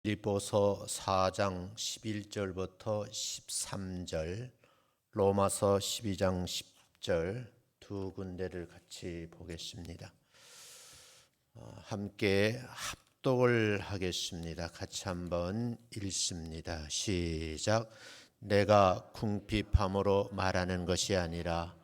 빌립보서 4장 11절부터 13절, 로마서 12장 10절 두 군데를 같이 보겠습니다. 함께 합독을 하겠습니다. 같이 한번 읽습니다. 시작. 내가 궁핍함으로 말하는 것이 아니라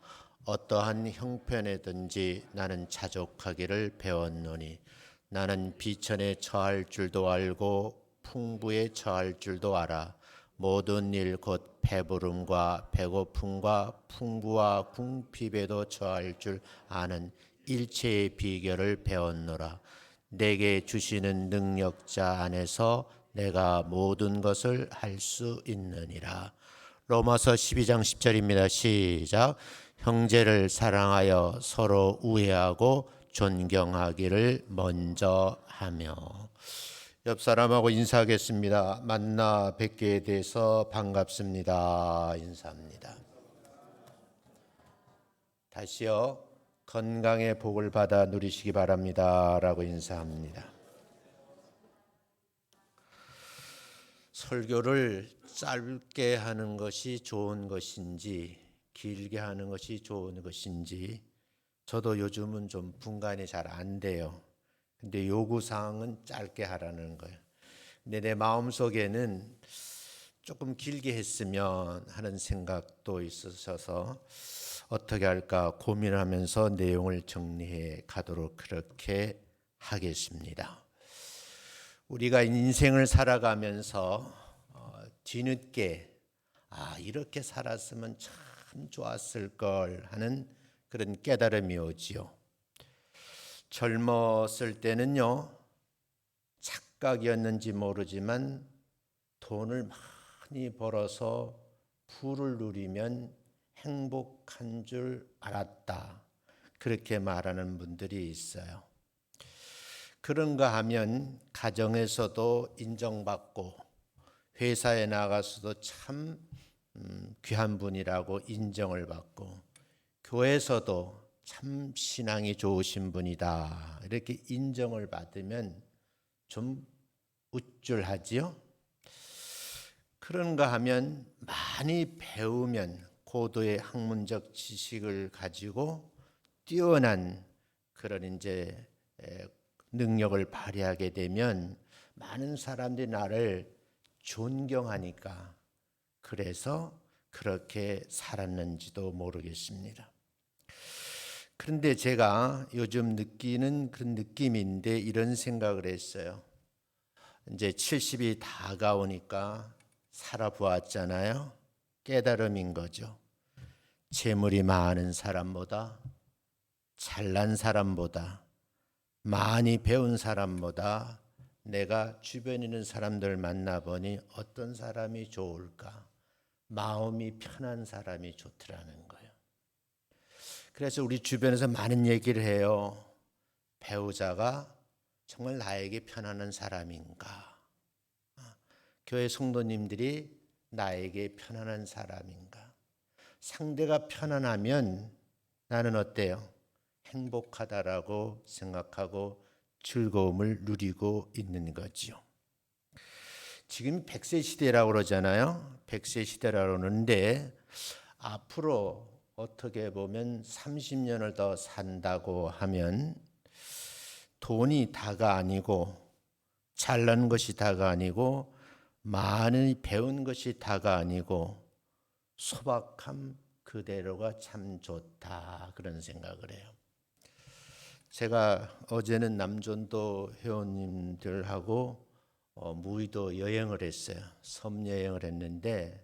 어떠한 형편에든지 나는 자족하기를 배웠노니 나는 비천에 처할 줄도 알고 풍부에 처할 줄도 알아. 모든 일 곧 배부름과 배고픔과 풍부와 궁핍에도 처할 줄 아는 일체의 비결을 배웠노라. 내게 주시는 능력자 안에서 내가 모든 것을 할 수 있느니라. 로마서 12장 10절입니다. 시작. 형제를 사랑하여 서로 우애하고 존경하기를 먼저 하며. 옆 사람하고 인사하겠습니다. 만나 뵙게 돼서 반갑습니다. 인사합니다. 다시요. 건강의 복을 받아 누리시기 바랍니다. 라고 인사합니다. 설교를 짧게 하는 것이 좋은 것인지 길게 하는 것이 좋은 것인지 저도 요즘은 좀 분간이 잘 안 돼요. 근데 요구사항은 짧게 하라는 거예요. 근데 내 마음속에는 조금 길게 했으면 하는 생각도 있으셔서 어떻게 할까 고민하면서 내용을 정리해 가도록 그렇게 하겠습니다. 우리가 인생을 살아가면서 뒤늦게 이렇게 살았으면 참 좋았을 걸 하는 그런 깨달음이 오지요. 젊었을 때는요, 착각이었는지 모르지만 돈을 많이 벌어서 부를 누리면 행복한 줄 알았다. 그렇게 말하는 분들이 있어요. 그런가 하면 가정에서도 인정받고 회사에 나가서도 참 귀한 분이라고 인정을 받고 교회에서도 참 신앙이 좋으신 분이다 이렇게 인정을 받으면 좀 우쭐하지요. 그런가 하면 많이 배우면 고도의 학문적 지식을 가지고 뛰어난 그런 이제 능력을 발휘하게 되면 많은 사람들이 나를 존경하니까 그래서 그렇게 살았는지도 모르겠습니다. 그런데 제가 요즘 느끼는 그런 느낌인데 이런 생각을 했어요. 이제 70이 다가오니까 살아보았잖아요. 깨달음인 거죠. 재물이 많은 사람보다 잘난 사람보다 많이 배운 사람보다 내가 주변에 있는 사람들 만나보니 어떤 사람이 좋을까? 마음이 편한 사람이 좋더라는 거예요. 그래서 우리 주변에서 많은 얘기를 해요. 배우자가 정말 나에게 편안한 사람인가? 교회 성도님들이 나에게 편안한 사람인가? 상대가 편안하면 나는 어때요? 행복하다라고 생각하고 즐거움을 누리고 있는 거지요. 지금 100세 시대라고 그러잖아요. 100세 시대라고 그러는데 앞으로 어떻게 보면 30년을 더 산다고 하면 돈이 다가 아니고 잘난 것이 다가 아니고 많이 배운 것이 다가 아니고 소박함 그대로가 참 좋다 그런 생각을 해요. 제가 어제는 남전도 회원님들하고 무의도 여행을 했어요. 섬 여행을 했는데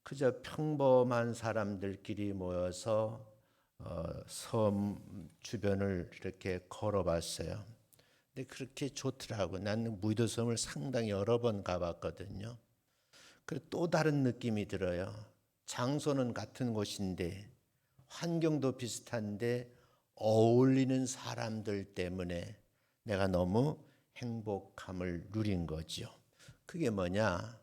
그저 평범한 사람들끼리 모여서 섬 주변을 이렇게 걸어봤어요. 근데 그렇게 좋더라고요. 나는 무의도 섬을 상당히 여러 번 가봤거든요. 그리고 또 다른 느낌이 들어요. 장소는 같은 곳인데 환경도 비슷한데 어울리는 사람들 때문에 내가 너무 행복함을 누린 거죠. 그게 뭐냐?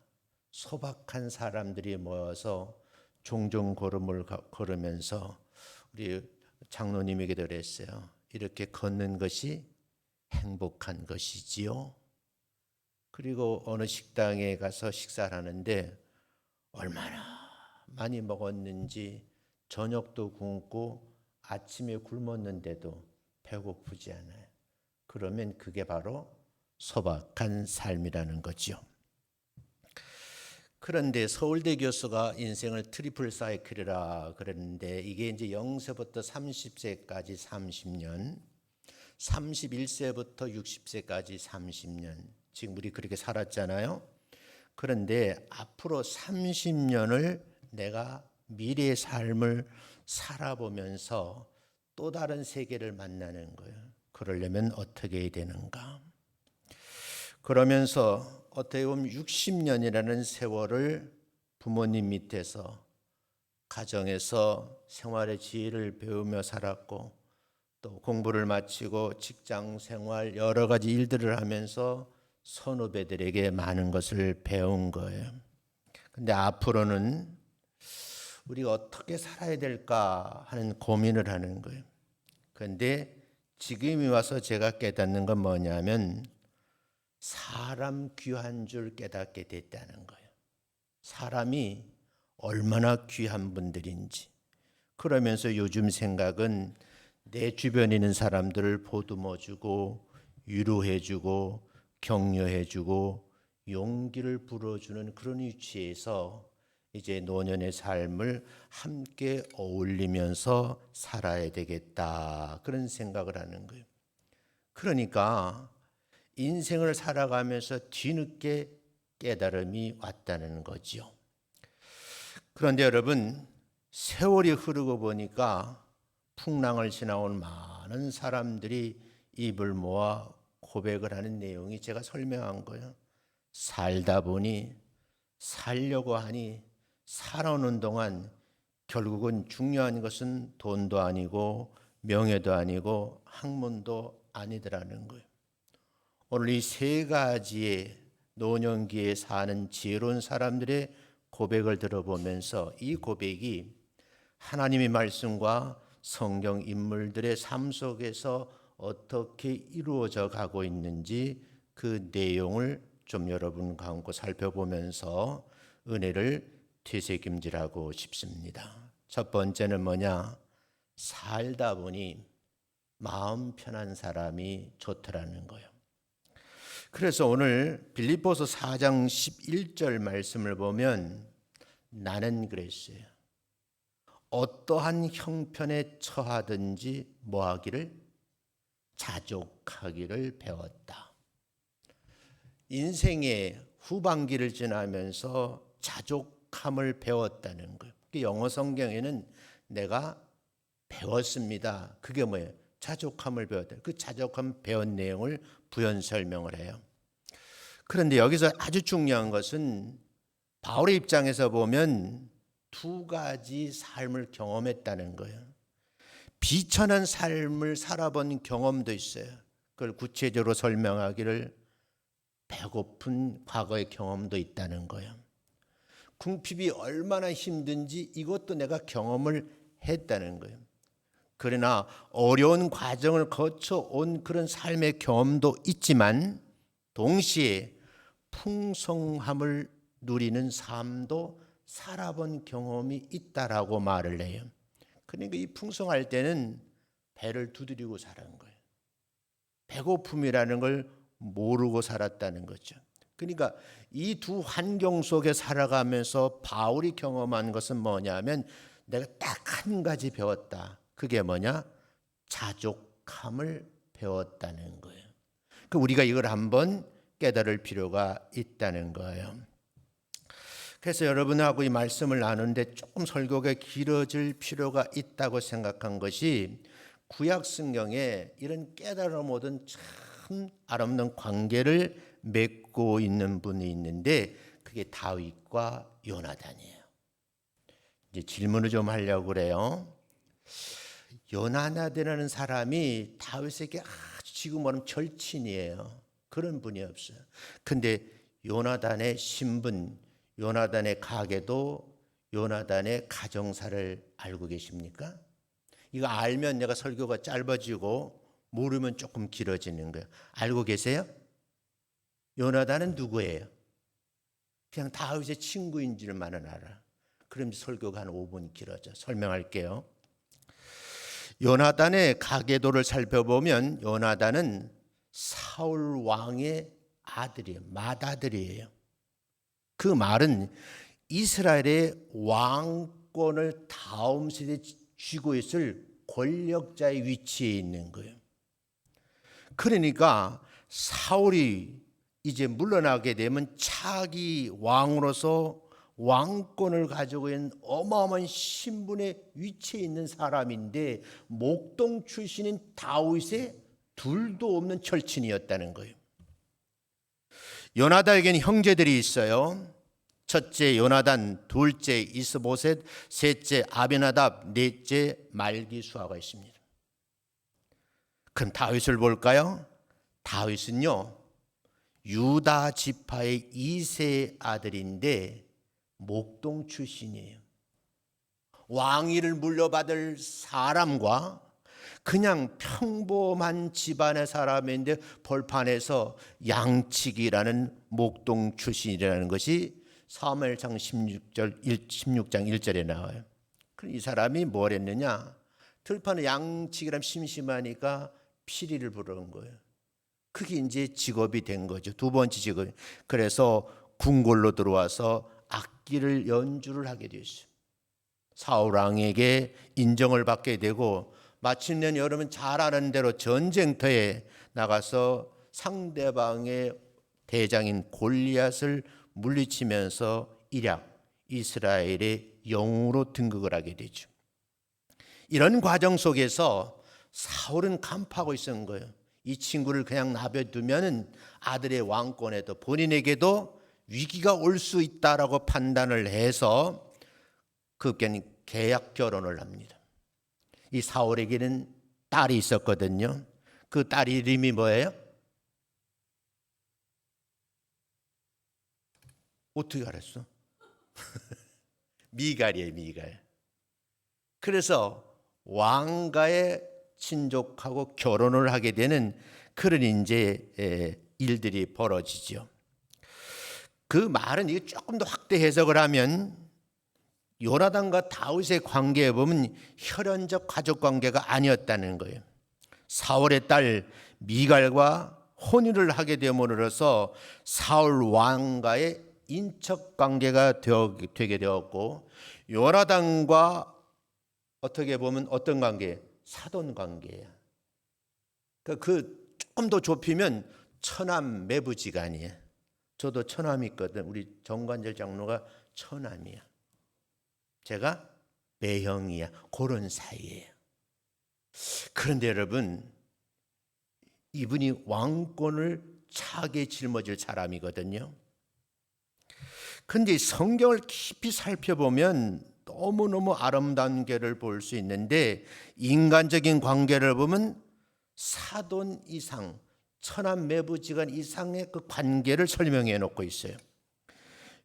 소박한 사람들이 모여서 종종 걸음을 걸으면서 우리 장로님에게도 그랬어요. 이렇게 걷는 것이 행복한 것이지요. 그리고 어느 식당에 가서 식사를 하는데 얼마나 많이 먹었는지 저녁도 굶고 아침에 굶었는데도 배고프지 않아요. 그러면 그게 바로 소박한 삶이라는 거죠. 그런데 서울대 교수가 인생을 트리플 사이클이라 그랬는데 이게 이제 0세부터 30세까지 30년, 31세부터 60세까지 30년. 지금 우리 그렇게 살았잖아요. 그런데 앞으로 30년을 내가 미래의 삶을 살아보면서 또 다른 세계를 만나는 거예요. 그러려면 어떻게 해야 되는가? 그러면서 어떻게 보면 60년이라는 세월을 부모님 밑에서 가정에서 생활의 지혜를 배우며 살았고 또 공부를 마치고 직장 생활 여러 가지 일들을 하면서 선후배들에게 많은 것을 배운 거예요. 근데 앞으로는 우리가 어떻게 살아야 될까 하는 고민을 하는 거예요. 그런데 지금이 와서 제가 깨닫는 건 뭐냐면 사람 귀한 줄 깨닫게 됐다는 거예요. 사람이 얼마나 귀한 분들인지. 그러면서 요즘 생각은 내 주변에 있는 사람들을 보듬어주고 위로해주고 격려해주고 용기를 불어주는 그런 위치에서 이제 노년의 삶을 함께 어울리면서 살아야 되겠다 그런 생각을 하는 거예요. 그러니까 인생을 살아가면서 뒤늦게 깨달음이 왔다는 거죠. 그런데 여러분 세월이 흐르고 보니까 풍랑을 지나온 많은 사람들이 입을 모아 고백을 하는 내용이 제가 설명한 거예요. 살다 보니 살려고 하니 살아오는 동안 결국은 중요한 것은 돈도 아니고 명예도 아니고 학문도 아니더라는 거예요. 오늘 이 세 가지의 노년기에 사는 지혜로운 사람들의 고백을 들어보면서 이 고백이 하나님의 말씀과 성경 인물들의 삶 속에서 어떻게 이루어져 가고 있는지 그 내용을 좀 여러분과 함께 살펴보면서 은혜를 되새김질하고 싶습니다. 첫 번째는 뭐냐? 살다 보니 마음 편한 사람이 좋더라는 거예요. 그래서 오늘 빌립보서 4장 11절 말씀을 보면 나는 그랬어요. 어떠한 형편에 처하든지 뭐하기를 자족하기를 배웠다. 인생의 후반기를 지나면서 자족함을 배웠다는 거예요. 영어 성경에는 내가 배웠습니다. 그게 뭐예요? 자족함을 배웠다. 그 자족함 배운 내용을 부연 설명을 해요. 그런데 여기서 아주 중요한 것은 바울의 입장에서 보면 두 가지 삶을 경험했다는 거예요. 비천한 삶을 살아본 경험도 있어요. 그걸 구체적으로 설명하기를 배고픈 과거의 경험도 있다는 거예요. 궁핍이 얼마나 힘든지 이것도 내가 경험을 했다는 거예요. 그러나 어려운 과정을 거쳐온 그런 삶의 경험도 있지만 동시에 풍성함을 누리는 삶도 살아본 경험이 있다라고 말을 해요. 그러니까 이 풍성할 때는 배를 두드리고 살은 거예요. 배고픔이라는 걸 모르고 살았다는 거죠. 그러니까 이 두 환경 속에 살아가면서 바울이 경험한 것은 뭐냐면 내가 딱 한 가지 배웠다. 그게 뭐냐? 자족함을 배웠다는 거예요. 그 우리가 이걸 한번 깨달을 필요가 있다는 거예요. 그래서 여러분하고 이 말씀을 나누는데 조금 설교가 길어질 필요가 있다고 생각한 것이 구약 성경에 이런 깨달음 얻은 참 아름다운 관계를 맺고 있는 분이 있는데 그게 다윗과 요나단이에요. 이제 질문을 좀 하려고 그래요. 요나단이라는 사람이 다윗에게 아주 지금 말하면 절친이에요. 그런 분이 없어요. 근데 요나단의 신분, 요나단의 가계도 요나단의 가정사를 알고 계십니까? 이거 알면 내가 설교가 짧아지고 모르면 조금 길어지는 거예요. 알고 계세요? 요나단은 누구예요? 그냥 다윗의 친구인 줄만은 알아. 그럼 설교가 한 5분 길어져. 설명할게요. 요나단의 가계도를 살펴보면 요나단은 사울 왕의 아들이에요. 맏아들이에요. 그 말은 이스라엘의 왕권을 다음 세대에 쥐고 있을 권력자의 위치에 있는 거예요. 그러니까 사울이 이제 물러나게 되면 차기 왕으로서 왕권을 가지고 있는 어마어마한 신분의 위치에 있는 사람인데 목동 출신인 다윗의 둘도 없는 절친이었다는 거예요. 요나단에게는 형제들이 있어요. 첫째 요나단, 둘째 이스보셋, 셋째 아비나답, 넷째 말기수아가 있습니다. 그럼 다윗을 볼까요? 다윗은요 유다 지파의 2세 아들인데 목동 출신이에요. 왕위를 물려받을 사람과 그냥 평범한 집안의 사람인데 벌판에서 양치기라는 목동 출신이라는 것이 사무엘상 16장 1절에 나와요. 이 사람이 뭘 했느냐? 들판에 양치기라면 심심하니까 피리를 부르는 거예요. 그게 이제 직업이 된 거죠. 두 번째 직업. 그래서 궁궐로 들어와서 악기를 연주를 하게 됐어요. 사울 왕에게 인정을 받게 되고 마침내 여러분 잘 아는 대로 전쟁터에 나가서 상대방의 대장인 골리앗을 물리치면서 일약 이스라엘의 영웅으로 등극을 하게 되죠. 이런 과정 속에서 사울은 간파하고 있었던 거예요. 이 친구를 그냥 놔둬두면 아들의 왕권에도 본인에게도 위기가 올 수 있다라고 판단을 해서 급견 계약 결혼을 합니다. 이 사울에게는 딸이 있었거든요. 그 딸 이름이 뭐예요? 어떻게 알았어? 미갈이에요, 미갈. 그래서 왕가의 친족하고 결혼을 하게 되는 그런 이제 일들이 벌어지죠. 그 말은 이게 조금 더 확대 해석을 하면 요나단과 다윗의 관계에 보면 혈연적 가족 관계가 아니었다는 거예요. 사울의 딸 미갈과 혼인을 하게 됨으로써 사울 왕과의 인척 관계가 되게 되었고 요나단과 어떻게 보면 어떤 관계? 사돈 관계예요. 그 조금 더 좁히면 처남 매부지간이에요. 저도 처남이 있거든. 우리 정관절 장로가 처남이야. 제가 매형이야. 그런 사이예요. 그런데 여러분, 이분이 왕권을 차게 짊어질 사람이거든요. 그런데 성경을 깊이 살펴보면 너무너무 아름다운 관계를 볼 수 있는데 인간적인 관계를 보면 사돈 이상, 처남 매부지간 이상의 그 관계를 설명해 놓고 있어요.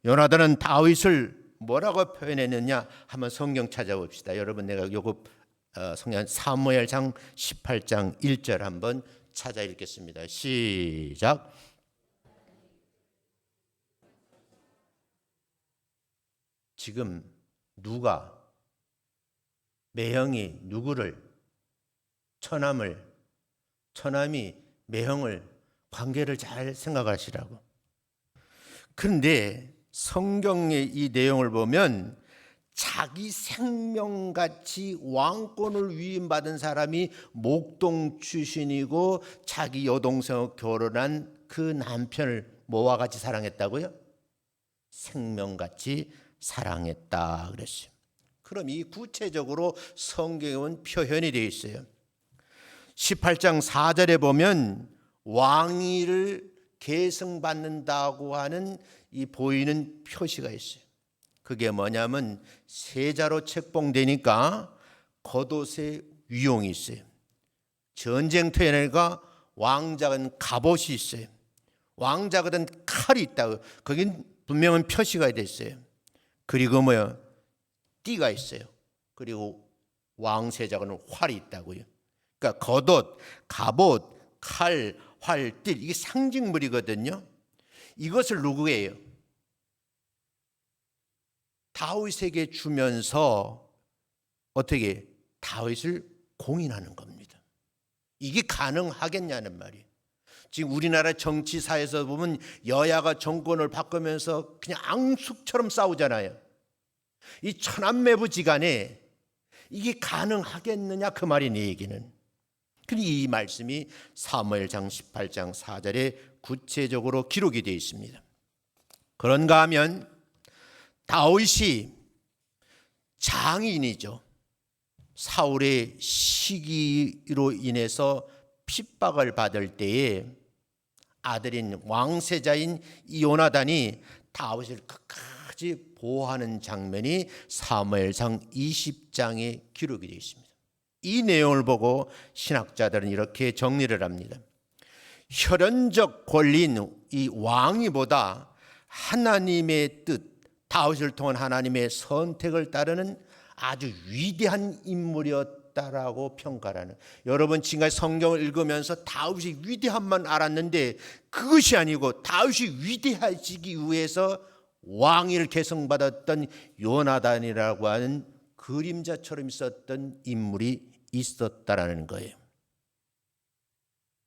요나단은 다윗을 뭐라고 표현했느냐 한번 성경 찾아봅시다. 여러분 내가 요거 성경 사무엘상 18장 1절 한번 찾아 읽겠습니다. 시작. 지금 누가 매형이 누구를 처남이 매형을 관계를 잘 생각하시라고. 그런데 성경의 이 내용을 보면 자기 생명같이 왕권을 위임받은 사람이 목동 출신이고 자기 여동생과 결혼한 그 남편을 뭐와 같이 사랑했다고요? 생명같이 사랑했다 그랬어요. 그럼 이 구체적으로 성경은 표현이 되어 있어요. 18장 4절에 보면 왕위를 계승받는다고 하는 이 보이는 표시가 있어요. 그게 뭐냐면 세자로 책봉되니까 겉옷에 위용이 있어요. 전쟁터에가 왕작은 갑옷이 있어요. 왕작은 칼이 있다고. 거긴 분명한 표시가 됐어요. 그리고 뭐요? 띠가 있어요. 그리고 왕세자는 활이 있다고요. 그러니까 겉옷, 갑옷, 칼, 활, 띠 이게 상징물이거든요. 이것을 누구예요? 다윗에게 주면서 어떻게 다윗을 공인하는 겁니다. 이게 가능하겠냐는 말이에요. 지금 우리나라 정치사에서 보면 여야가 정권을 바꾸면서 그냥 앙숙처럼 싸우잖아요. 이 천안매부지간에 이게 가능하겠느냐 그 말이 내 얘기는. 그리고 이 말씀이 사무엘상 18장 4절에 구체적으로 기록이 되어 있습니다. 그런가 하면 다윗이 장인이죠. 사울의 시기로 인해서 핍박을 받을 때에 아들인 왕세자인 요나단이 다윗을 끝까지 보호하는 장면이 사무엘상 20장에 기록이 되어 있습니다. 이 내용을 보고 신학자들은 이렇게 정리를 합니다. 혈연적 권리인 이 왕위보다 하나님의 뜻, 다윗을 통한 하나님의 선택을 따르는 아주 위대한 인물이었다라고 평가하는. 여러분 지금까지 성경을 읽으면서 다윗이 위대함만 알았는데 그것이 아니고 다윗이 위대해지기 위해서 왕위를 계승받았던 요나단이라고 하는 그림자처럼 있었던 인물이 있었다라는 거예요.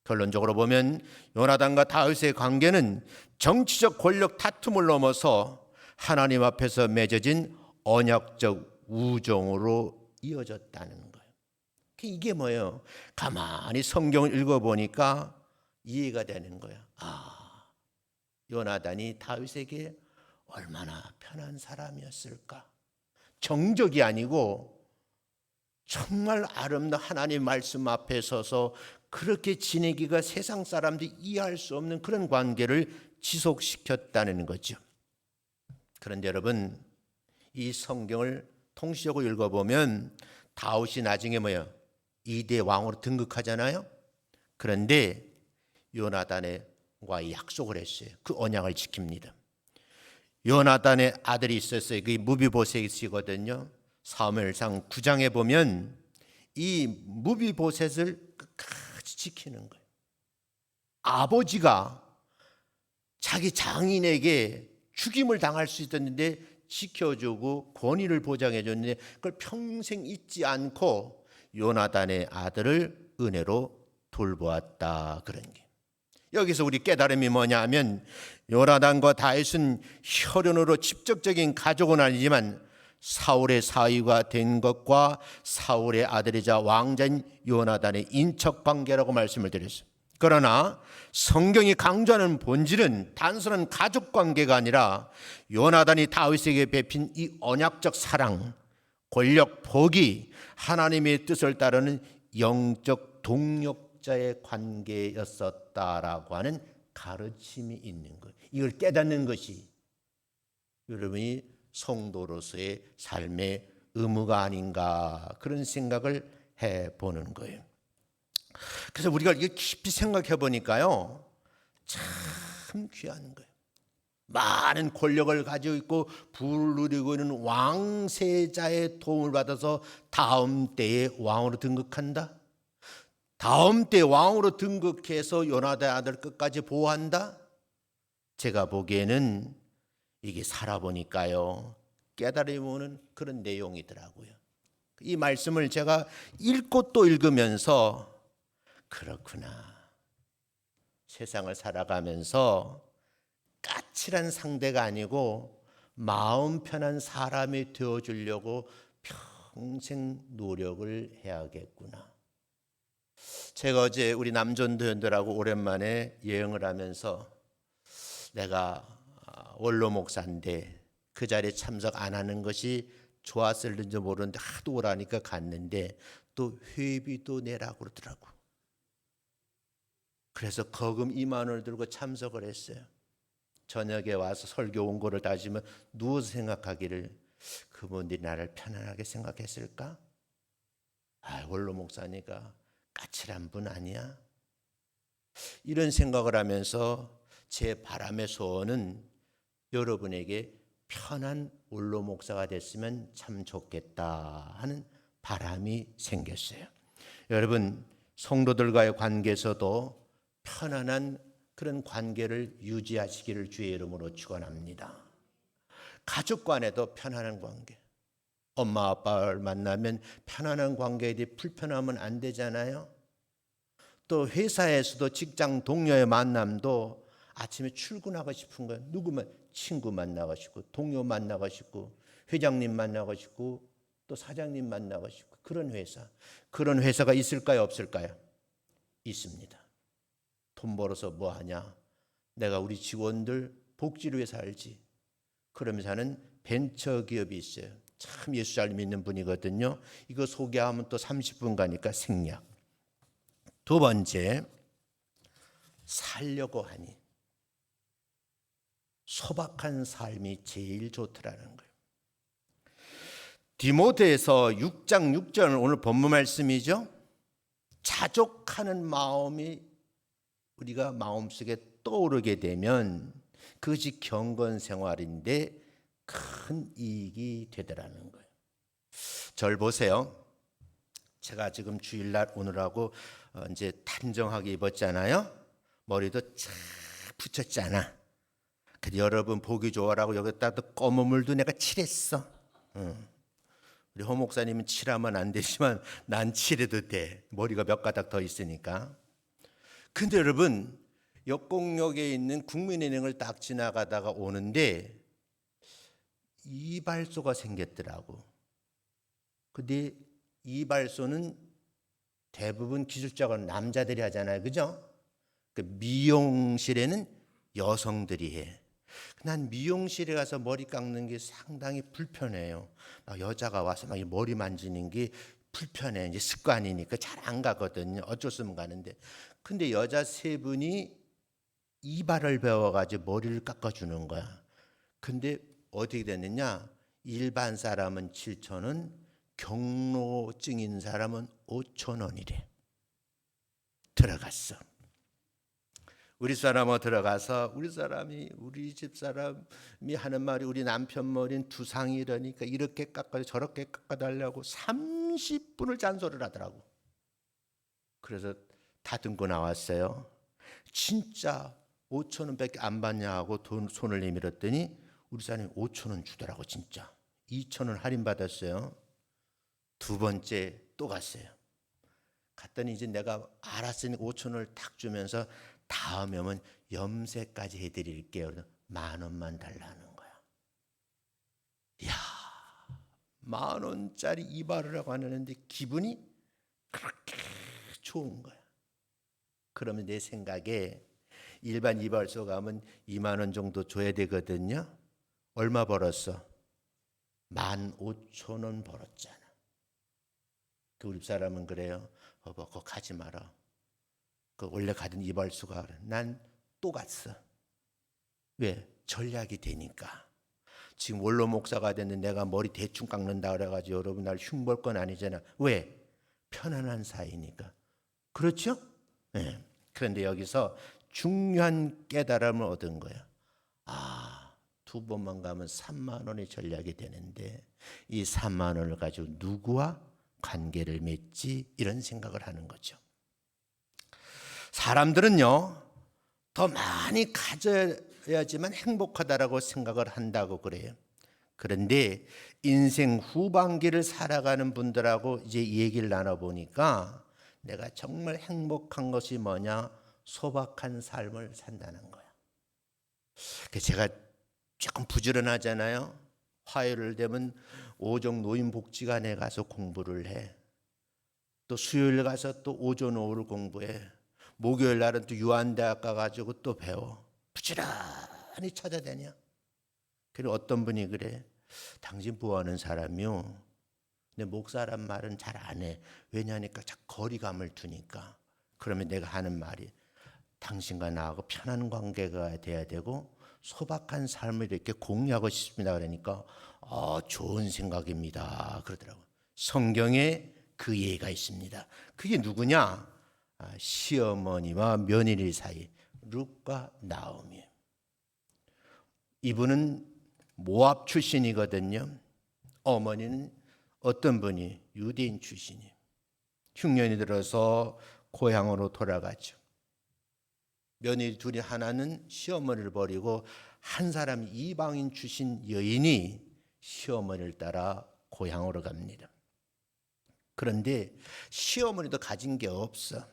결론적으로 보면 요나단과 다윗의 관계는 정치적 권력 다툼을 넘어서 하나님 앞에서 맺어진 언약적 우정으로 이어졌다는 거예요. 이게 뭐예요? 가만히 성경을 읽어보니까 이해가 되는 거예요. 요나단이 다윗에게 얼마나 편한 사람이었을까? 정적이 아니고 정말 아름다운 하나님 말씀 앞에 서서 그렇게 지내기가 세상 사람들이 이해할 수 없는 그런 관계를 지속시켰다는 거죠. 그런데 여러분, 이 성경을 통시적으로 읽어보면 다윗이 나중에 2대 왕으로 등극하잖아요. 그런데 요나단과 약속을 했어요. 그 언약을 지킵니다. 요나단의 아들이 있었어요. 그게 무비보셋이거든요. 사무엘상 9장에 보면 이 무비보셋을 끝까지 지키는 거예요. 아버지가 자기 장인에게 죽임을 당할 수 있었는데 지켜주고 권위를 보장해 줬는데 그걸 평생 잊지 않고 요나단의 아들을 은혜로 돌보았다. 그런 게. 여기서 우리 깨달음이 뭐냐 하면 요나단과 다윗은 혈연으로 직접적인 가족은 아니지만 사울의 사위가 된 것과 사울의 아들이자 왕자인 요나단의 인척 관계라고 말씀을 드렸어요. 그러나 성경이 강조하는 본질은 단순한 가족 관계가 아니라 요나단이 다윗에게 베핀 이 언약적 사랑, 권력, 복이 하나님의 뜻을 따르는 영적 동력자의 관계였었다라고 하는 가르침이 있는 거예요. 이걸 깨닫는 것이 여러분이 성도로서의 삶의 의무가 아닌가 그런 생각을 해보는 거예요. 그래서 우리가 이게 깊이 생각해 보니까요, 참 귀한 거예요. 많은 권력을 가지고 있고 부를 누리고 있는 왕세자의 도움을 받아서 다음 때에 왕으로 등극한다. 다음 때 왕으로 등극해서 요나단의 아들 끝까지 보호한다. 제가 보기에는 이게 살아보니까요, 깨달음이 오는 그런 내용이더라고요. 이 말씀을 제가 읽고 또 읽으면서 그렇구나. 세상을 살아가면서 까칠한 상대가 아니고 마음 편한 사람이 되어주려고 평생 노력을 해야겠구나. 제가 어제 우리 남전도원들하고 오랜만에 여행을 하면서 내가 원로 목사인데 그 자리에 참석 안 하는 것이 좋았을는지 모르는데 하도 오라니까 갔는데 또 회비도 내라고 그러더라고. 그래서 거금 2만 원을 들고 참석을 했어요. 저녁에 와서 설교 원고를 다시면 누워서 생각하기를 그분들이 나를 편안하게 생각했을까? 원로 목사니까 까칠한 분 아니야? 이런 생각을 하면서 제 바람의 소원은 여러분에게 편한 원로 목사가 됐으면 참 좋겠다 하는 바람이 생겼어요. 여러분, 성도들과의 관계에서도 편안한 그런 관계를 유지하시기를 주의 이름으로 축원합니다. 가족 간에도 편안한 관계. 엄마 아빠를 만나면 편안한 관계에 대해 불편하면 안 되잖아요. 또 회사에서도 직장 동료의 만남도 아침에 출근하고 싶은 거예요. 누구만 친구 만나고 싶고 동료 만나고 싶고 회장님 만나고 싶고 또 사장님 만나고 싶고 그런 회사가 있을까요 없을까요? 있습니다. 돈 벌어서 뭐 하냐? 내가 우리 직원들 복지를 위해 살지. 그러면서 하는 벤처기업이 있어요. 참 예수 잘 믿는 분이거든요. 이거 소개하면 또 30분 가니까 생략. 두 번째, 살려고 하니 소박한 삶이 제일 좋더라는 거예요. 디모데에서 6장 6절 오늘 본문 말씀이죠. 자족하는 마음이 우리가 마음속에 떠오르게 되면 그것이 경건 생활인데 큰 이익이 되더라는 거예요. 절 보세요. 제가 지금 주일날 오늘하고 이제 단정하게 입었잖아요. 머리도 쫙 붙였잖아. 근데 여러분 보기 좋아라고 여기다 검은 물도 내가 칠했어. 우리 허 목사님은 칠하면 안 되지만 난 칠해도 돼. 머리가 몇 가닥 더 있으니까. 근데 여러분 역곡역에 있는 국민은행을 딱 지나가다가 오는데 이발소가 생겼더라고. 근데 이발소는 대부분 기술자가 남자들이 하잖아요. 그죠? 그 미용실에는 여성들이 해. 난 미용실에 가서 머리 깎는 게 상당히 불편해요. 막 여자가 와서 막 머리 만지는 게 불편해. 이제 습관이니까 잘 안 가거든요. 어쩔 수 없으면 가는데. 근데 여자 세 분이 이발을 배워가지고 머리를 깎아주는 거야. 근데 어떻게 됐느냐? 일반 사람은 7,000원, 경로증인 사람은 5,000원이래. 들어갔어. 우리 사람은 들어가서 우리 집 사람이 하는 말이 우리 남편 머리는 두상이라니까 이렇게 깎아요 저렇게 깎아달라고 30분을 잔소리를 하더라고. 그래서 다듬고 나왔어요. 진짜 5,000원밖에 안 받냐 하고 손을 내밀었더니 우리 사람이 5,000원 주더라고. 진짜 2,000원 할인받았어요. 두 번째 또 갔어요. 갔더니 이제 내가 알았으니 5,000원을 탁 주면서 다음에 오면 염색까지 해드릴게요. 10,000원만 달라는 거야. 이야, 10,000원짜리 이발을 하고 하는데 기분이 그렇게 좋은 거야. 그러면 내 생각에 일반 이발소 가면 20,000원 정도 줘야 되거든요. 얼마 벌었어? 15,000원 벌었잖아. 그 우리 사람은 그래요. 그거 가지 마라. 그 원래 가던 이발소가 난 또 갔어. 왜? 전략이 되니까. 지금 원로 목사가 됐는데 내가 머리 대충 깎는다 그래가지고 여러분 날 흉볼 건 아니잖아. 왜? 편안한 사이니까. 그렇죠? 네. 그런데 여기서 중요한 깨달음을 얻은 거야. 두 번만 가면 30,000원의 전략이 되는데 이 30,000원을 가지고 누구와 관계를 맺지? 이런 생각을 하는 거죠. 사람들은요 더 많이 가져야지만 행복하다라고 생각을 한다고 그래요. 그런데 인생 후반기를 살아가는 분들하고 이제 이 얘기를 나눠보니까 내가 정말 행복한 것이 뭐냐? 소박한 삶을 산다는 거야. 제가 조금 부지런하잖아요. 화요일 되면 오정 노인복지관에 가서 공부를 해. 또 수요일 가서 또 오전 오후를 공부해. 목요일 날은 또 유한대학 가가지고 또 배워. 부지런히 찾아다녀. 그리고 어떤 분이 그래. 당신 뭐하는 사람이요? 내 목사란 말은 잘 안 해. 왜냐하니까 자꾸 거리감을 두니까. 그러면 내가 하는 말이 당신과 나하고 편한 관계가 돼야 되고 소박한 삶을 이렇게 공유하고 싶습니다. 그러니까 좋은 생각입니다. 그러더라고. 성경에 그 예가 있습니다. 그게 누구냐? 시어머니와 며느리 사이 룻과 나오미. 이분은 모압 출신이거든요. 어머니는 어떤 분이 유대인 출신이에요. 흉년이 들어서 고향으로 돌아가죠. 며느리 둘이 하나는 시어머니를 버리고 한 사람이 이방인 출신 여인이 시어머니를 따라 고향으로 갑니다. 그런데 시어머니도 가진 게 없어.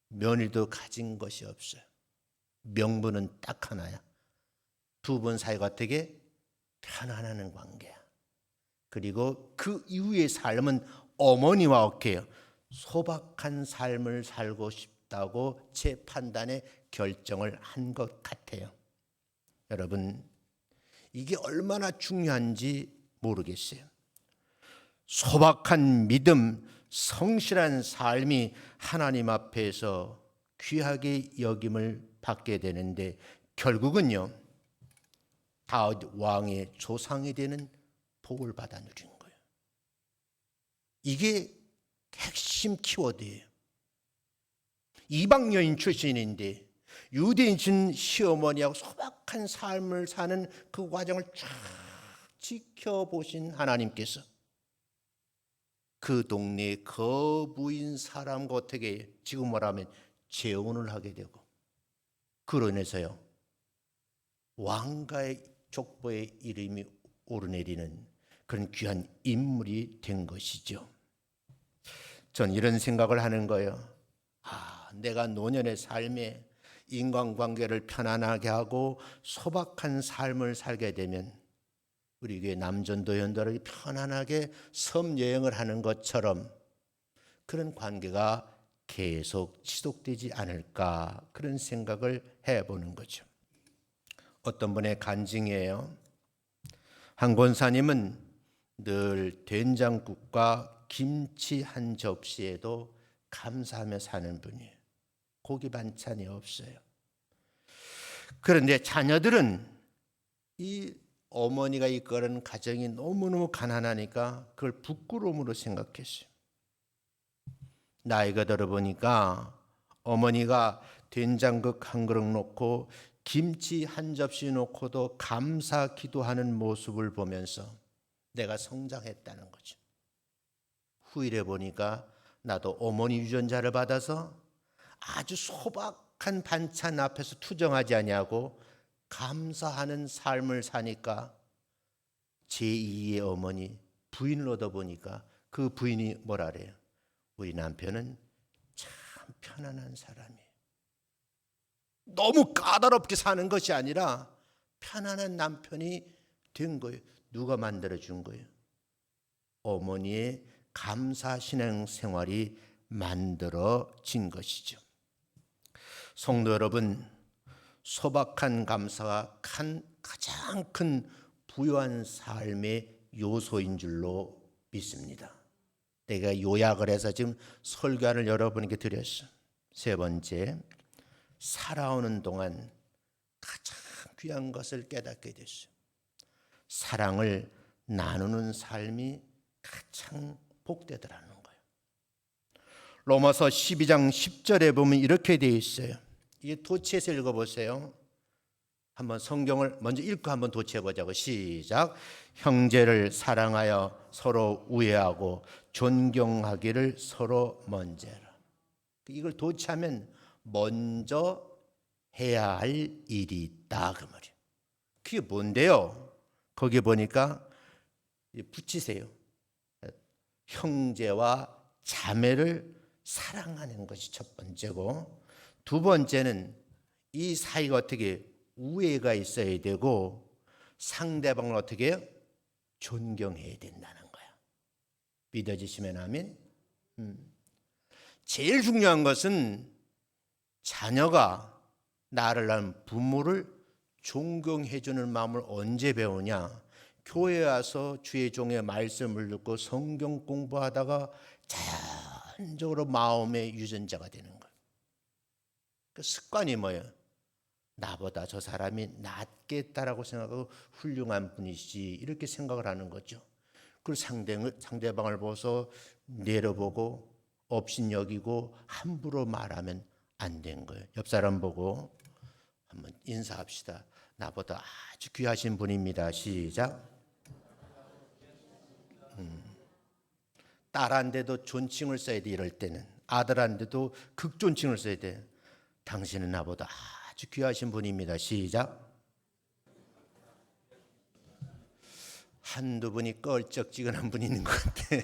며느리도 가진 것이 없어요. 명분은 딱 하나야. 두 분 사이가 어떻게 편안한 관계야. 그리고 그 이후의 삶은 어머니와 어때요? 소박한 삶을 살고 싶다고 제 판단에 결정을 한 것 같아요. 여러분, 이게 얼마나 중요한지 모르겠어요. 소박한 믿음, 성실한 삶이 하나님 앞에서 귀하게 여김을 받게 되는데 결국은요, 다윗 왕의 조상이 되는 복을 받아 누린 거예요. 이게 핵심 키워드예요. 이방 여인 출신인데 유대인 시어머니하고 소박한 삶을 사는 그 과정을 쫙 지켜보신 하나님께서 그 동네의 거부인 사람과 어떻게 지금 말하면 재혼을 하게 되고 그로 인해서요 왕가의 족보에 이름이 오르내리는 그런 귀한 인물이 된 것이죠. 전 이런 생각을 하는 거예요. 내가 노년의 삶에 인간관계를 편안하게 하고 소박한 삶을 살게 되면 우리 교회 남전도연들이 편안하게 섬 여행을 하는 것처럼 그런 관계가 계속 지속되지 않을까 그런 생각을 해보는 거죠. 어떤 분의 간증이에요. 한 권사님은 늘 된장국과 김치 한 접시에도 감사하며 사는 분이에요. 고기 반찬이 없어요. 그런데 자녀들은 이 어머니가 이끄는 가정이 너무너무 가난하니까 그걸 부끄러움으로 생각했어요. 나이가 들어보니까 어머니가 된장국 한 그릇 놓고 김치 한 접시 놓고도 감사 기도하는 모습을 보면서 내가 성장했다는 거죠. 후일에 보니까 나도 어머니 유전자를 받아서 아주 소박한 반찬 앞에서 투정하지 아니하고 감사하는 삶을 사니까 제2의 어머니 부인을 얻어보니까 그 부인이 뭐라래요? 우리 남편은 참 편안한 사람이에요. 너무 까다롭게 사는 것이 아니라 편안한 남편이 된 거예요. 누가 만들어준 거예요? 어머니의 감사 신앙 생활이 만들어진 것이죠. 성도 여러분, 소박한 감사가 가장 큰 부유한 삶의 요소인 줄로 믿습니다. 내가 요약을 해서 지금 설교를 여러분에게 드렸어요. 세 번째, 살아오는 동안 가장 귀한 것을 깨닫게 됐어요. 사랑을 나누는 삶이 가장 복되더라는 거예요. 로마서 12장 10절에 보면 이렇게 되어 있어요. 이게 도치에서 읽어보세요. 한번 성경을 먼저 읽고 한번 도치해보자고. 시작. 형제를 사랑하여 서로 우애하고 존경하기를 서로 먼저 해라. 이걸 도치하면 먼저 해야 할 일이 있다 그 말이에요. 그게 뭔데요? 거기 보니까 붙이세요. 형제와 자매를 사랑하는 것이 첫 번째고, 두 번째는 이 사이가 어떻게 우애가 있어야 되고 상대방을 어떻게 해요? 존경해야 된다는 거야. 믿어지시면 아멘. 제일 중요한 것은 자녀가 나를 낳은 부모를 존경해 주는 마음을 언제 배우냐? 교회에 와서 주의 종의 말씀을 듣고 성경 공부하다가 자연적으로 마음의 유전자가 되는 거예요. 그 습관이 뭐예요? 나보다 저 사람이 낫겠다라고 생각하고 훌륭한 분이지 이렇게 생각을 하는 거죠. 그리고 상대방을 보고서 내려보고 업신여기고 함부로 말하면 안 된 거예요. 옆 사람 보고 한번 인사합시다. 나보다 아주 귀하신 분입니다. 시작. 딸한테도 존칭을 써야 돼. 이럴 때는 아들한테도 극존칭을 써야 돼. 당신은 나보다 아주 귀하신 분입니다. 시작. 한두 분이 껄쩍지근한 분이 있는 것 같아.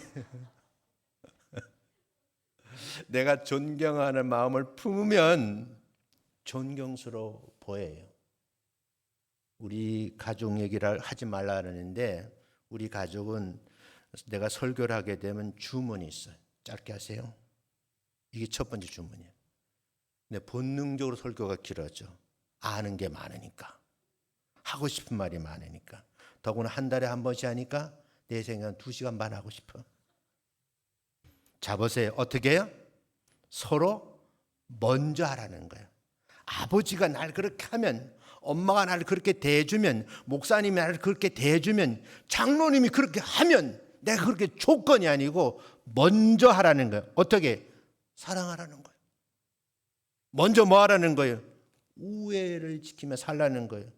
내가 존경하는 마음을 품으면 존경스러워 보여요. 우리 가족 얘기를 하지 말라 하는데 우리 가족은 내가 설교를 하게 되면 주문이 있어요. 짧게 하세요. 이게 첫 번째 주문이에요. 근데 본능적으로 설교가 길어져. 아는 게 많으니까. 하고 싶은 말이 많으니까. 더구나 한 달에 한 번씩 하니까 내 생각은 2시간 반 하고 싶어. 자 보세요. 어떻게 해요? 서로 먼저 하라는 거예요. 아버지가 날 그렇게 하면, 엄마가 나를 그렇게 대해주면, 목사님이 나를 그렇게 대해주면, 장로님이 그렇게 하면 내가 그렇게 조건이 아니고 먼저 하라는 거예요. 어떻게? 사랑하라는 거예요. 먼저 뭐 하라는 거예요? 우애를 지키며 살라는 거예요.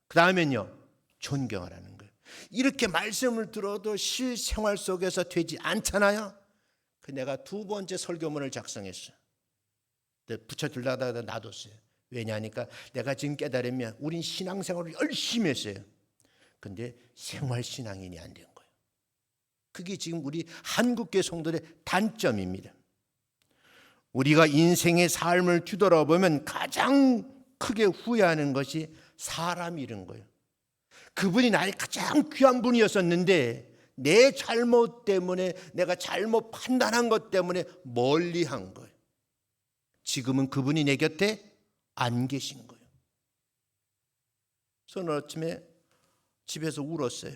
그 다음엔요, 존경하라는 거예요. 이렇게 말씀을 들어도 실생활 속에서 되지 않잖아요. 내가 2번째 설교문을 작성했어요. 붙여주려다가 놔뒀어요. 왜냐하니까 내가 지금 깨달으면 우린 신앙생활을 열심히 했어요. 근데 생활신앙인이 안 된 거예요. 그게 지금 우리 한국교회 성도들의 단점입니다. 우리가 인생의 삶을 뒤돌아보면 가장 크게 후회하는 것이 사람 잃은 거예요. 그분이 나의 가장 귀한 분이었었는데 내 잘못 때문에, 내가 잘못 판단한 것 때문에 멀리한 거예요. 지금은 그분이 내 곁에 안 계신 거예요. 저는 아침에 집에서 울었어요.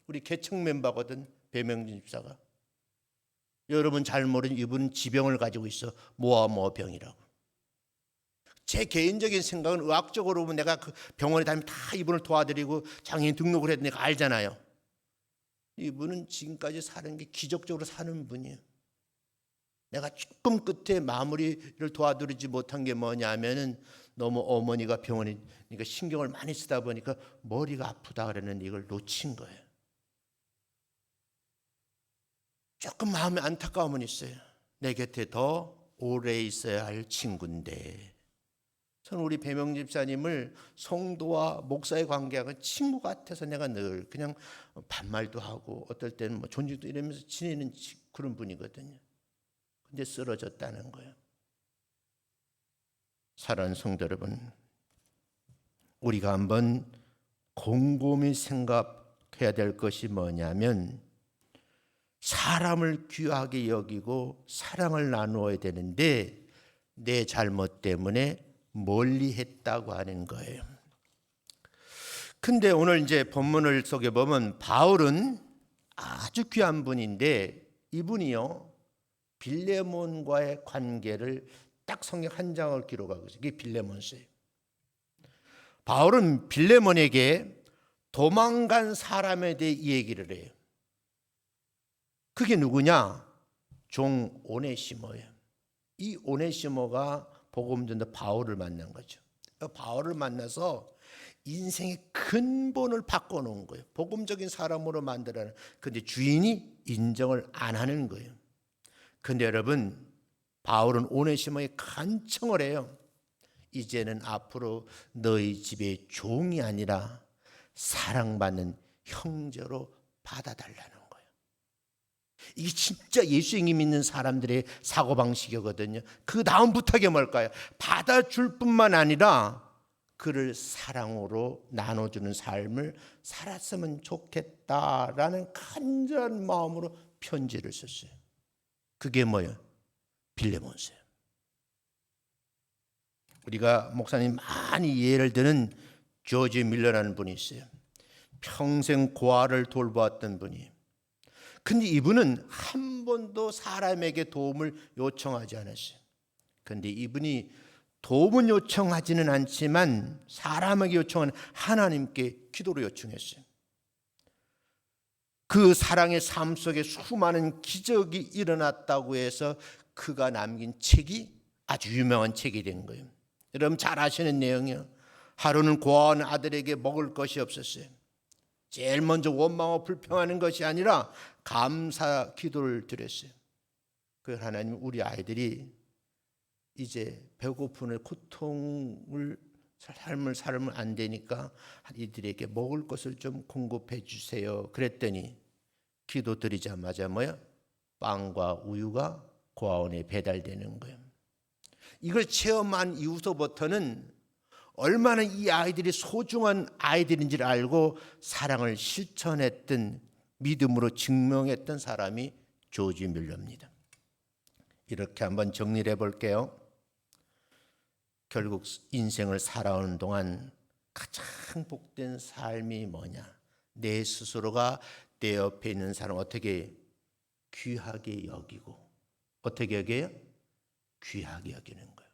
우리 개척 멤버거든, 배명진 집사가. 여러분 잘 모르는 이분은 지병을 가지고 있어. 모아모아병이라고. 제 개인적인 생각은 의학적으로 보면 내가 그 병원에 다니면 다 이분을 도와드리고 장애인 등록을 해도 내가 알잖아요. 이분은 지금까지 사는 게 기적적으로 사는 분이에요. 내가 조금 끝에 마무리를 도와드리지 못한 게 뭐냐면은 너무 어머니가 병원에 그러니까 신경을 많이 쓰다 보니까 머리가 아프다 그랬는데 이걸 놓친 거예요. 조금 마음에 안타까움은 있어요. 내 곁에 더 오래 있어야 할 친구인데. 저는 우리 배명 집사님을 성도와 목사의 관계하고 친구 같아서 내가 늘 그냥 반말도 하고 어떨 때는 뭐 존중도 이러면서 지내는 그런 분이거든요. 근데 쓰러졌다는 거예요. 사랑하는 성도 여러분, 우리가 한번 곰곰이 생각해야 될 것이 뭐냐면 사람을 귀하게 여기고 사랑을 나누어야 되는데 내 잘못 때문에 멀리 했다고 하는 거예요. 근데 오늘 이제 본문을 속에 보면 바울은 아주 귀한 분인데 이분이요 빌레몬과의 관계를 딱 성경 한 장을 기록하고 있어요. 이게 빌레몬서예요. 바울은 빌레몬에게 도망간 사람에 대해 이 얘기를 해요. 그게 누구냐? 종 오네시모예요. 이 오네시모가 복음 전도 바울을 만난 거죠. 바울을 만나서 인생의 근본을 바꿔놓은 거예요. 복음적인 사람으로 만들어는. 그런데 주인이 인정을 안 하는 거예요. 그런데 여러분, 바울은 오네시모에 간청을 해요. 이제는 앞으로 너희 집의 종이 아니라 사랑받는 형제로 받아달라는 거예요. 이게 진짜 예수님이 믿는 사람들의 사고방식이거든요. 그 다음 부탁이 뭘까요? 받아줄 뿐만 아니라 그를 사랑으로 나눠주는 삶을 살았으면 좋겠다라는 간절한 마음으로 편지를 썼어요. 그게 뭐예요? 빌레몬서예요. 우리가 목사님 많이 예를 드는 조지 밀러라는 분이 있어요. 평생 고아를 돌보았던 분이에요. 근데 이분은 한 번도 사람에게 도움을 요청하지 않았어요. 그런데 이분이 도움은 요청하지는 않지만 사람에게 요청하는 하나님께 기도로 요청했어요. 그 사랑의 삶 속에 수많은 기적이 일어났다고 해서 그가 남긴 책이 아주 유명한 책이 된 거예요. 여러분 잘 아시는 내용이요. 하루는 고아원 아들에게 먹을 것이 없었어요. 제일 먼저 원망하고 불평하는 것이 아니라 감사 기도를 드렸어요. 그 하나님, 우리 아이들이 이제 배고픔의 고통을 삶을 안 되니까 이들에게 먹을 것을 좀 공급해 주세요. 그랬더니 기도 드리자마자 뭐야? 빵과 우유가 고아원에 배달되는 거예요. 이걸 체험한 이후서부터는 얼마나 이 아이들이 소중한 아이들인지를 알고 사랑을 실천했던, 믿음으로 증명했던 사람이 조지 밀러입니다. 이렇게 한번 정리를 해볼게요. 결국 인생을 살아오는 동안 가장 복된 삶이 뭐냐? 내 스스로가 내 옆에 있는 사람 어떻게 귀하게 여기고, 어떻게 여겨요? 귀하게 여기는 거예요.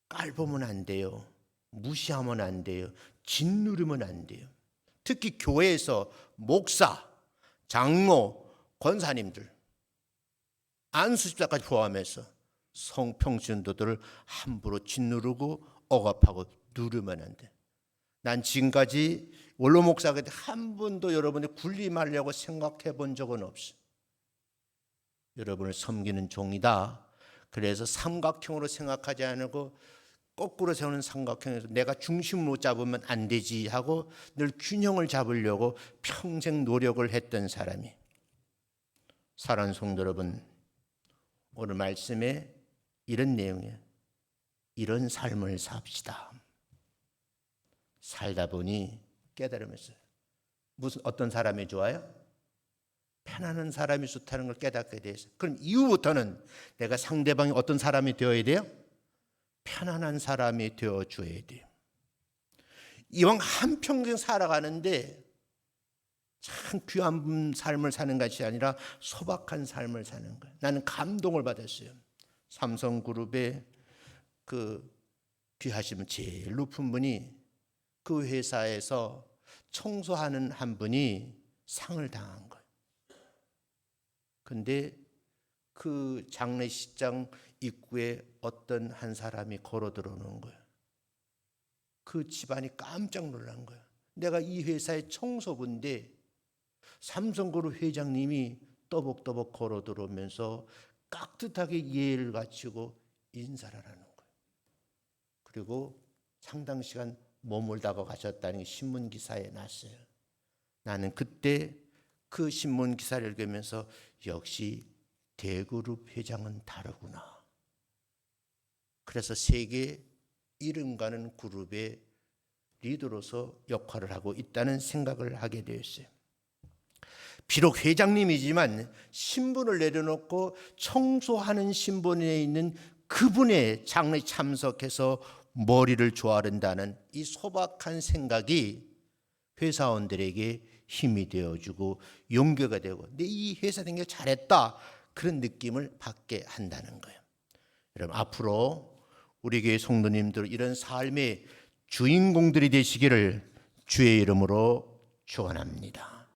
깔보면 안 돼요. 무시하면 안 돼요. 짓누르면 안 돼요. 특히 교회에서 목사, 장로, 권사님들, 안수집사까지 포함해서 성평신도들을 함부로 짓누르고 억압하고 누르면 안 돼. 난 지금까지 원로 목사가 한 번도 여러분이 군림하려고 생각해 본 적은 없어. 여러분을 섬기는 종이다. 그래서 삼각형으로 생각하지 않고 거꾸로 세우는 삼각형에서 내가 중심으로 잡으면 안 되지 하고 늘 균형을 잡으려고 평생 노력을 했던 사람이. 사랑하는 성도 여러분, 오늘 말씀에 이런 내용이에요. 이런 삶을 삽시다. 살다 보니 깨달으면서 어떤 사람이 좋아요? 편안한 사람이 좋다는 걸 깨닫게 돼서, 그럼 이후부터는 내가 상대방이 어떤 사람이 되어야 돼요? 편안한 사람이 되어줘야 돼요. 이왕 한평생 살아가는데 참 귀한 삶을 사는 것이 아니라 소박한 삶을 사는 거예요. 나는 감동을 받았어요. 삼성그룹의 그 귀하시면 제일 높은 분이 그 회사에서 청소하는 한 분이 상을 당한 거예요. 근데 그 장례식장 입구에 어떤 한 사람이 걸어 들어오는 거예요. 그 집안이 깜짝 놀란 거예요. 내가 이 회사의 청소부인데 삼성그룹 회장님이 떠벅떠벅 걸어 들어오면서 깍듯하게 예의를 갖추고 인사를 하는 거예요. 그리고 상당 시간 머물다가 가셨다는 게 신문 기사에 났어요. 나는 그때 그 신문 기사를 읽으면서 역시 대그룹 회장은 다르구나. 그래서 세계 이름 가는 그룹의 리더로서 역할을 하고 있다는 생각을 하게 되었어요. 비록 회장님이지만 신분을 내려놓고 청소하는 신분에 있는 그분의 장례에 참석해서 머리를 조아른다는 이 소박한 생각이 회사원들에게 힘이 되어주고 용기가 되고 내 이 회사 다니기 잘했다 그런 느낌을 받게 한다는 거예요. 여러분, 앞으로 우리 교회 성도님들 이런 삶의 주인공들이 되시기를 주의 이름으로 축원합니다.